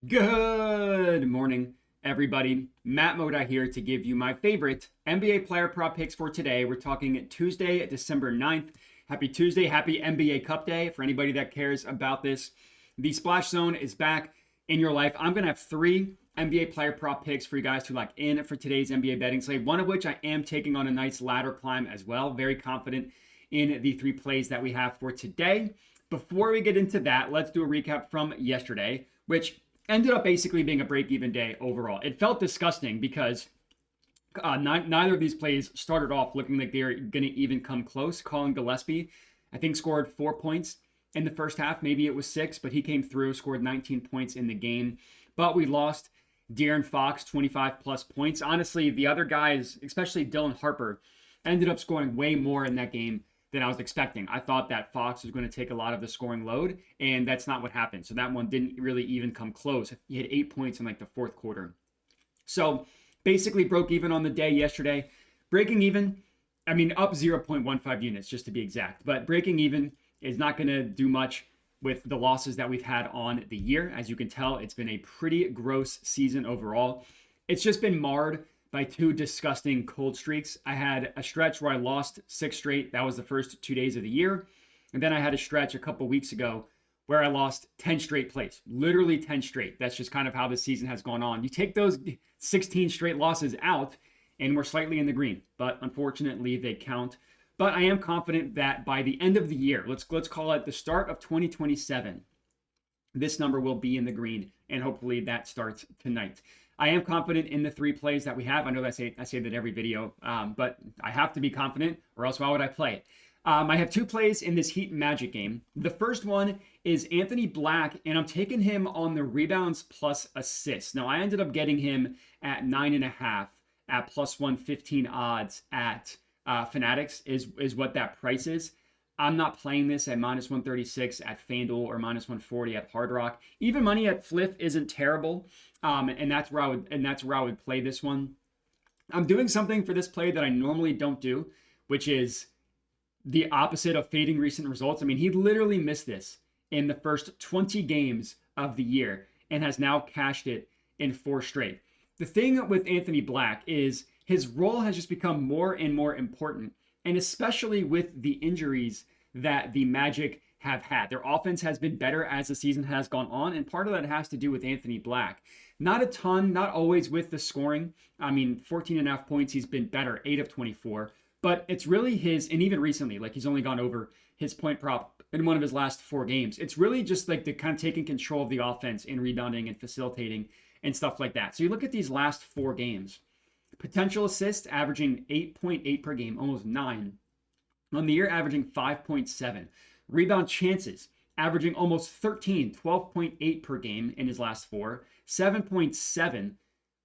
Good morning, everybody. Matt Moda here to give you my favorite NBA player prop picks for today. We're talking Tuesday, December 9th. Happy Tuesday. Happy NBA Cup Day for anybody that cares about this. The Splash Zone is back in your life. I'm going to have three NBA player prop picks for you guys to lock in for today's NBA betting slate, one of which I am taking on a nice ladder climb as well. Very confident in the three plays that we have for today. Before we get into that, let's do a recap from yesterday, which ended up basically being a break-even day overall. It felt disgusting because neither of these plays started off looking like they were going to even come close. Colin Gillespie, I think, scored 4 points in the first half. Maybe it was 6, but he came through, scored 19 points in the game. But we lost De'Aaron Fox, 25-plus points. Honestly, the other guys, especially Dylan Harper, ended up scoring way more in that game than I was expecting. I thought that Fox was going to take a lot of the scoring load, and that's not what happened. So that one didn't really even come close. He had 8 points in like the fourth quarter. So basically broke even on the day yesterday. Breaking even, I mean, up 0.15 units just to be exact. But breaking even is not going to do much with the losses that we've had on the year. As you can tell, it's been a pretty gross season overall. It's just been marred by two disgusting cold streaks. I had a stretch where I lost 6 straight. That was the first 2 days of the year. And then I had a stretch a couple weeks ago where I lost 10 straight plays, literally 10 straight. That's just kind of how the season has gone on. You take those 16 straight losses out and we're slightly in the green, but unfortunately they count. But I am confident that by the end of the year, let's call it the start of 2027, this number will be in the green, and hopefully that starts tonight. I am confident in the three plays that we have. I know that I say that every video, but I have to be confident, or else why would I play it? I have 2 plays in this Heat Magic game. The first one is Anthony Black, and I'm taking him on the rebounds plus assists. Now, I ended up getting him at 9.5 at plus 115 odds at Fanatics is what that price is. I'm not playing this at minus 136 at FanDuel or minus 140 at Hard Rock. Even money at Fliff isn't terrible, and that's where I would play this one. I'm doing something for this play that I normally don't do, which is the opposite of fading recent results. I mean, he literally missed this in the first 20 games of the year and has now cashed it in 4 straight. The thing with Anthony Black is his role has just become more and more important, and especially with the injuries that the Magic have had. Their offense has been better as the season has gone on, and part of that has to do with Anthony Black. Not a ton, not always with the scoring. I mean, 14.5 points, he's been better, 8 of 24. But it's really his, and even recently, like he's only gone over his point prop in one of his last 4 games. It's really just like the kind of taking control of the offense and rebounding and facilitating and stuff like that. So you look at these last 4 games. Potential assists averaging 8.8 per game, almost 9. On the year, averaging 5.7. Rebound chances averaging almost 13, 12.8 per game in his last 4, 7.7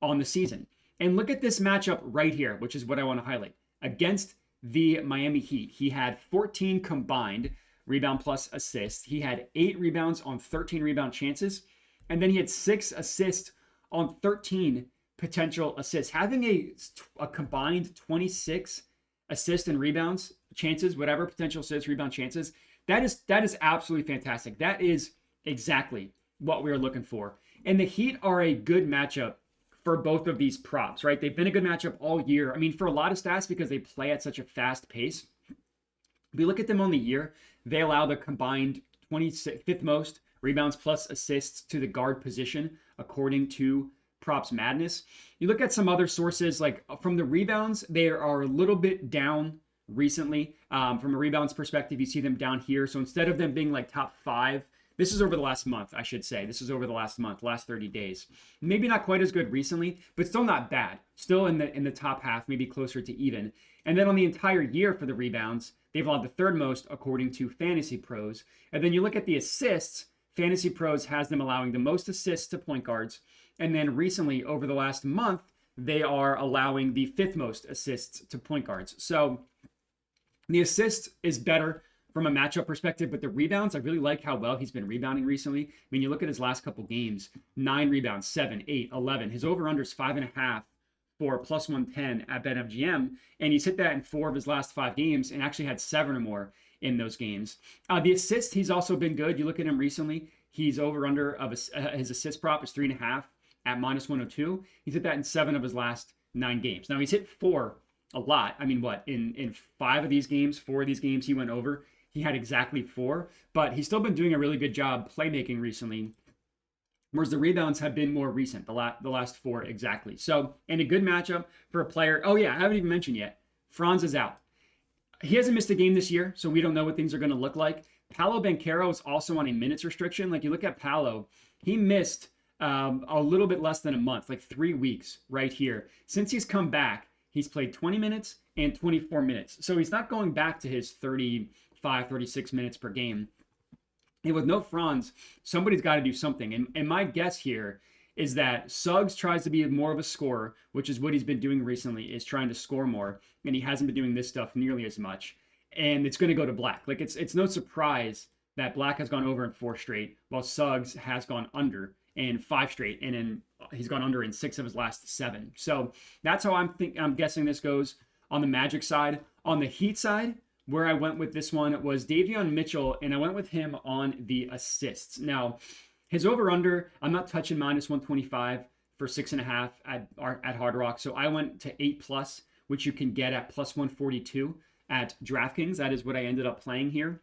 on the season. And look at this matchup right here, which is what I want to highlight. Against the Miami Heat, he had 14 combined rebound plus assists. He had 8 rebounds on 13 rebound chances, and then he had 6 assists on 13 potential assists. Having a combined 26 assists and rebounds chances, whatever potential assists, rebound chances, that is absolutely fantastic. That is exactly what we are looking for. And the Heat are a good matchup for both of these props, right? They've been a good matchup all year. I mean, for a lot of stats, because they play at such a fast pace. If we look at them on the year, they allow the combined 25th most rebounds plus assists to the guard position, according to Props Madness. You look at some other sources, like from the rebounds, they are a little bit down recently. From a rebounds perspective, you see them down here. So instead of them being like top 5, this is over the last month, I should say. This is over the last month, last 30 days. Maybe not quite as good recently, but still not bad. Still in the top half, maybe closer to even. And then on the entire year for the rebounds, they've allowed the 3rd most according to Fantasy Pros. And then you look at the assists, Fantasy Pros has them allowing the most assists to point guards. And then recently, over the last month, they are allowing the 5th most assists to point guards. So the assist is better from a matchup perspective, but the rebounds, I really like how well he's been rebounding recently. I mean, you look at his last couple games, 9 rebounds, 7, 8, 11. His over-under is 5.5 for plus 110 at BetMGM, and he's hit that in 4 of his last 5 games and actually had 7 or more in those games. The assist, he's also been good. You look at him recently, He's over under of his assist prop is 3.5 at -102. He's hit that in 7 of his last 9 games. Now he's hit 4 a lot. I mean, what, in 4 of these games, he went over. He had exactly 4, but he's still been doing a really good job playmaking recently, whereas the rebounds have been more recent, the last 4 exactly. So, and a good matchup for a player. Oh yeah, I haven't even mentioned yet. Franz is out. He hasn't missed a game this year, so we don't know what things are going to look like. Paolo Banchero is also on a minutes restriction. Like, you look at Paolo, he missed a little bit less than a month, like 3 weeks right here. Since he's come back, he's played 20 minutes and 24 minutes. So he's not going back to his 35, 36 minutes per game. And with no Franz, somebody's got to do something. And my guess here is that Suggs tries to be more of a scorer, which is what he's been doing recently, is trying to score more. And he hasn't been doing this stuff nearly as much. And it's going to go to Black. Like, it's no surprise that Black has gone over in 4 straight, while Suggs has gone under in 5 straight. And then he's gone under in 6 of his last 7. So that's how I'm guessing this goes on the Magic side. On the Heat side, where I went with this one was Davion Mitchell, and I went with him on the assists. Now, his over-under, I'm not touching -125 for 6.5 at Hard Rock, so I went to 8+, which you can get at +142 at DraftKings. That is what I ended up playing here.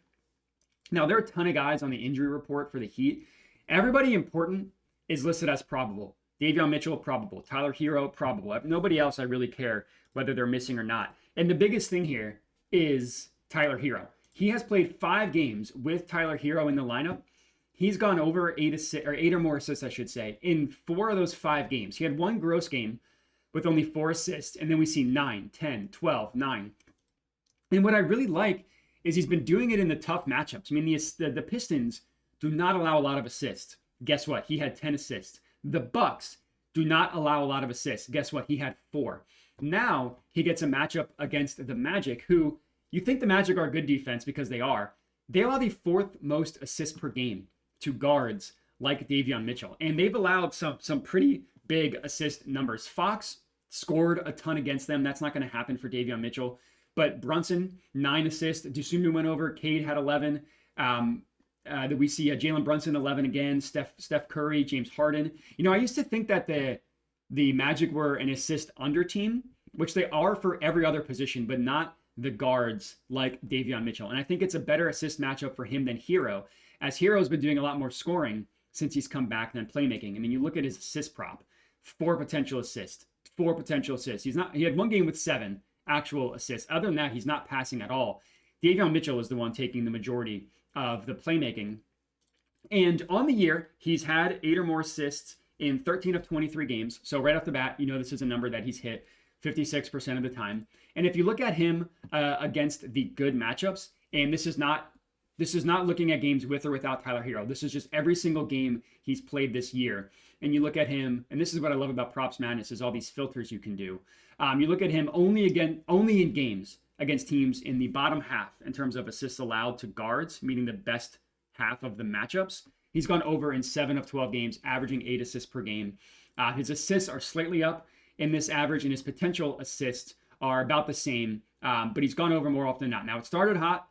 Now, there are a ton of guys on the injury report for the Heat. Everybody important is listed as probable. Davion Mitchell, probable. Tyler Hero, probable. Nobody else I really care whether they're missing or not. And the biggest thing here is Tyler Hero. He has played 5 games with Tyler Hero in the lineup. He's gone over 8 or more assists, I should say, in 4 of those 5 games. He had 1 gross game with only 4 assists, and then we see 9, 10, 12, 9. And what I really like is he's been doing it in the tough matchups. I mean, the Pistons do not allow a lot of assists. Guess what? He had 10 assists. The Bucks do not allow a lot of assists. Guess what? He had 4. Now he gets a matchup against the Magic, who you think the Magic are a good defense because they are. They allow the 4th most assists per game to guards like Davion Mitchell. And they've allowed some pretty big assist numbers. Fox scored a ton against them. That's not going to happen for Davion Mitchell. But Brunson, 9 assists. Dosunmu went over. Cade had 11. That we see Jalen Brunson, 11 again. Steph Curry, James Harden. You know, I used to think that the Magic were an assist under team, which they are for every other position, but not the guards like Davion Mitchell. And I think it's a better assist matchup for him than Hero, as Hero's been doing a lot more scoring since he's come back than playmaking. I mean, you look at his assist prop, 4 potential assists. He had 1 game with 7 actual assists. Other than that, he's not passing at all. Davion Mitchell is the one taking the majority of the playmaking. And on the year, he's had 8 or more assists in 13 of 23 games. So right off the bat, you know this is a number that he's hit 56% of the time. And if you look at him against the good matchups, and this is not looking at games with or without Tyler Hero. This is just every single game he's played this year. And you look at him, and this is what I love about Props Madness, is all these filters you can do. You look at him only in games against teams in the bottom half in terms of assists allowed to guards, meaning the best half of the matchups. He's gone over in 7 of 12 games, averaging 8 assists per game. His assists are slightly up in this average, and his potential assists are about the same, but he's gone over more often than not. Now, it started hot,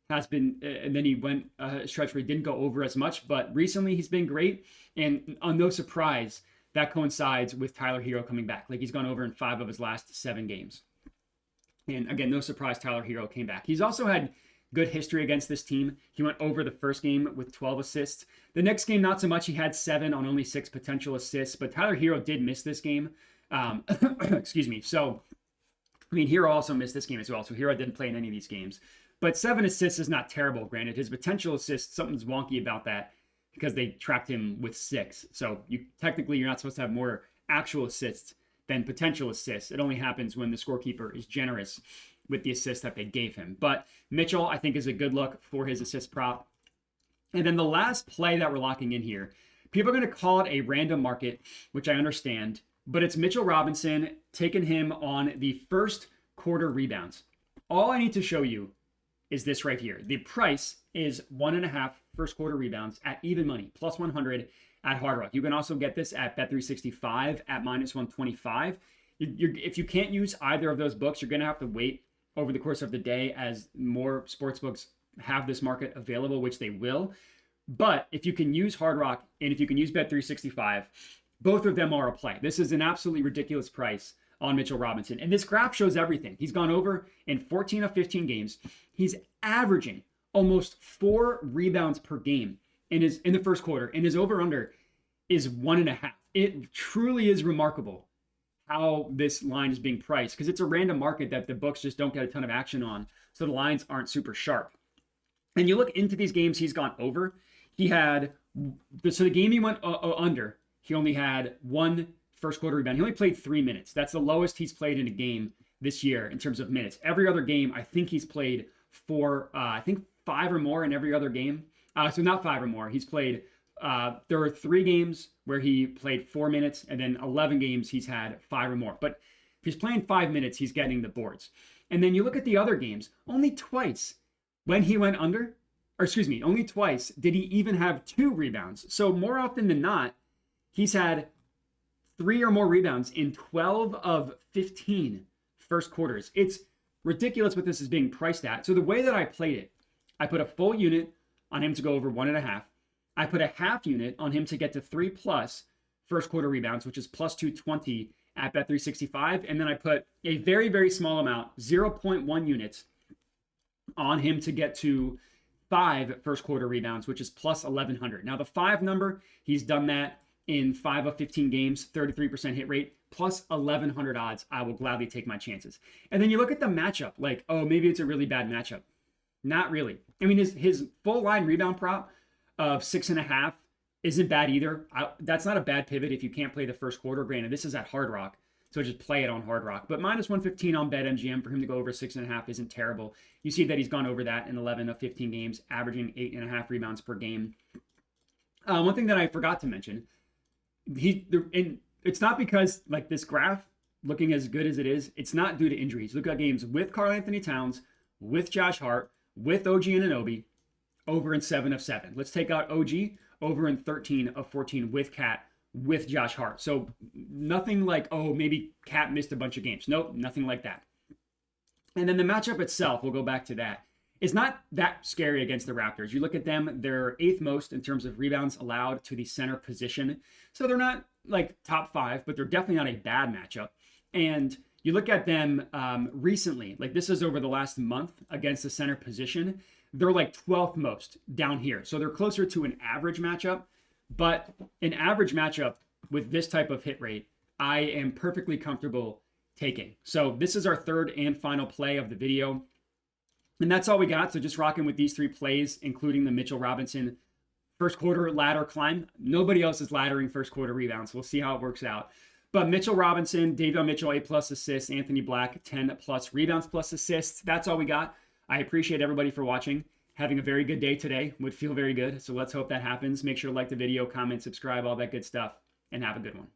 and then he went a stretch where he didn't go over as much, but recently he's been great, and on no surprise, that coincides with Tyler Hero coming back. Like, he's gone over in 5 of his last 7 games. And again, no surprise, Tyler Hero came back. He's also had good history against this team. He went over the first game with 12 assists. The next game, not so much. He had 7 on only 6 potential assists, but Tyler Hero did miss this game. Excuse me. So, I mean, Hero also missed this game as well. So Hero didn't play in any of these games. But 7 assists is not terrible, granted. His potential assists, something's wonky about that because they tracked him with 6. So you're not supposed to have more actual assists than potential assists. It only happens when the scorekeeper is generous with the assists that they gave him. But Mitchell, I think, is a good look for his assist prop. And then the last play that we're locking in here, people are going to call it a random market, which I understand, but it's Mitchell Robinson, taking him on the first quarter rebounds. All I need to show you is this right here. The price is 1.5 first quarter rebounds at even money, plus 100 at Hard Rock. You can also get this at Bet365 at -125. If you can't use either of those books, you're going to have to wait over the course of the day as more sports books have this market available, which they will. But if you can use Hard Rock and if you can use Bet365, both of them are a play. This is an absolutely ridiculous price on Mitchell Robinson. And this graph shows everything. He's gone over in 14 of 15 games. He's averaging almost 4 rebounds per game in the first quarter, and his over-under is 1.5. It truly is remarkable how this line is being priced, because it's a random market that the books just don't get a ton of action on, so the lines aren't super sharp. And you look into these games he's gone over. He had, so the game he went under, he only had 1 first quarter rebound. He only played 3 minutes. That's the lowest he's played in a game this year in terms of minutes. Every other game, I think he's played 5 or more in every other game. So not 5 or more. He's played, there were 3 games where he played 4 minutes, and then 11 games he's had 5 or more. But if he's playing 5 minutes, he's getting the boards. And then you look at the other games, only twice when he went under, only twice did he even have 2 rebounds. So more often than not, he's had 3 or more rebounds in 12 of 15 first quarters. It's ridiculous what this is being priced at. So the way that I played it, I put a full unit on him to go over 1.5. I put a half unit on him to get to 3+ first quarter rebounds, which is plus 220 at Bet365. And then I put a very, very small amount, 0.1 units on him to get to 5 first quarter rebounds, which is plus 1,100. Now the 5 number, he's done that in 5 of 15 games, 33% hit rate, plus 1,100 odds. I will gladly take my chances. And then you look at the matchup, like, oh, maybe it's a really bad matchup. Not really. I mean, his full line rebound prop of 6.5 isn't bad either. That's not a bad pivot if you can't play the first quarter. Granted, this is at Hard Rock, so just play it on Hard Rock. But minus 115 on BetMGM for him to go over 6.5 isn't terrible. You see that he's gone over that in 11 of 15 games, averaging 8.5 rebounds per game. One thing that I forgot to mention, it's not because, like, this graph looking as good as it is, it's not due to injuries. Look at games with Karl Anthony Towns, with Josh Hart, with OG Anunoby, over in 7 of 7. Let's take out OG, over in 13 of 14 with Cat, with Josh Hart. So nothing like, oh, maybe Cat missed a bunch of games. Nope, nothing like that. And then the matchup itself, we'll go back to that. It's not that scary against the Raptors. You look at them, they're 8th most in terms of rebounds allowed to the center position. So they're not like top 5, but they're definitely not a bad matchup. And you look at them recently, like this is over the last month against the center position, they're like 12th most down here. So they're closer to an average matchup, but an average matchup with this type of hit rate, I am perfectly comfortable taking. So this is our third and final play of the video. And that's all we got. So just rocking with these 3 plays, including the Mitchell Robinson first quarter ladder climb. Nobody else is laddering first quarter rebounds. We'll see how it works out. But Mitchell Robinson, Davion Mitchell, 8+ assists, Anthony Black, 10+ rebounds plus assists. That's all we got. I appreciate everybody for watching. Having a very good day today would feel very good. So let's hope that happens. Make sure to like the video, comment, subscribe, all that good stuff, and have a good one.